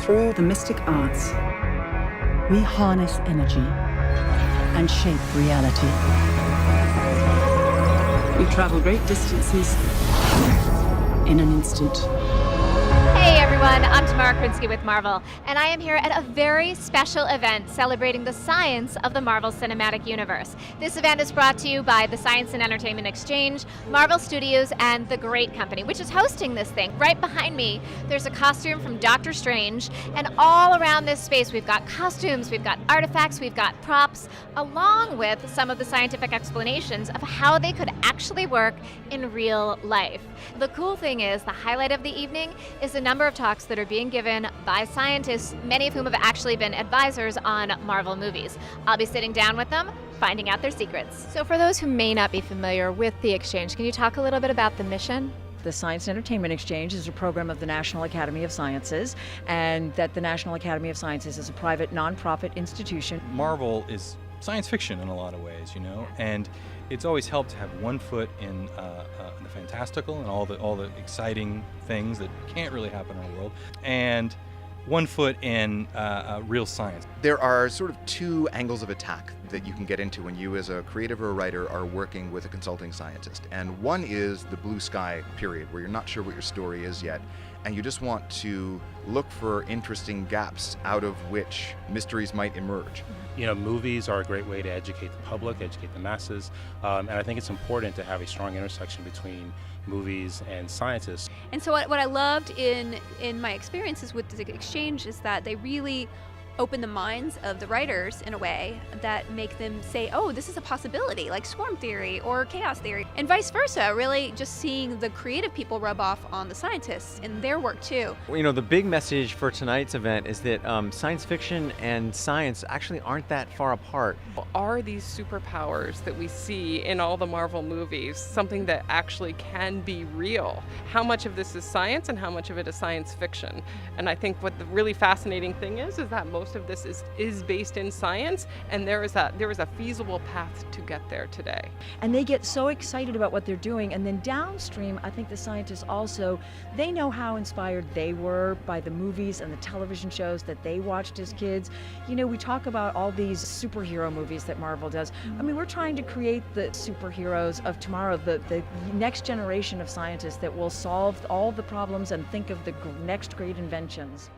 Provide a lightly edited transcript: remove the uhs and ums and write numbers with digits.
Through the mystic arts, we harness energy and shape reality. We travel great distances in an instant. Hey everyone, I'm Tamara Krinsky with Marvel, and I am here at a very special event celebrating the science of the Marvel Cinematic Universe. This event is brought to you by the Science and Entertainment Exchange, Marvel Studios, and The Great Company, which is hosting this thing. Right behind me, there's a costume from Doctor Strange, and all around this space we've got costumes, we've got artifacts, we've got props, along with some of the scientific explanations of how they could actually work in real life. The cool thing is, the highlight of the evening is the number of talks that are being given by scientists, many of whom have actually been advisors on Marvel movies. I'll be sitting down with them, finding out their secrets. So for those who may not be familiar with the Exchange, can you talk a little bit about the mission? The Science and Entertainment Exchange is a program of the National Academy of Sciences, and that the National Academy of Sciences is a private, nonprofit institution. Marvel is science fiction in a lot of ways, and it's always helped to have one foot in the fantastical and all the exciting things that can't really happen in our world, and one foot in real science. There are sort of two angles of attack that you can get into when you as a creative or a writer are working with a consulting scientist. And one is the blue sky period, where you're not sure what your story is yet, and you just want to look for interesting gaps out of which mysteries might emerge. Movies are a great way to educate the public, educate the masses, and I think it's important to have a strong intersection between movies and scientists. And so what I loved in my experiences with the Exchange is that they really open the minds of the writers in a way that make them say, oh, this is a possibility, like swarm theory or chaos theory, and vice versa, really just seeing the creative people rub off on the scientists in their work too. The big message for tonight's event is that science fiction and science actually aren't that far apart. Are these superpowers that we see in all the Marvel movies something that actually can be real? How much of this is science and how much of it is science fiction? And I think what the really fascinating thing is that most of this is based in science, and there is a feasible path to get there today. And they get so excited about what they're doing, and then downstream, I think the scientists also, they know how inspired they were by the movies and the television shows that they watched as kids. We talk about all these superhero movies that Marvel does. I mean, we're trying to create the superheroes of tomorrow, the next generation of scientists that will solve all the problems and think of the next great inventions.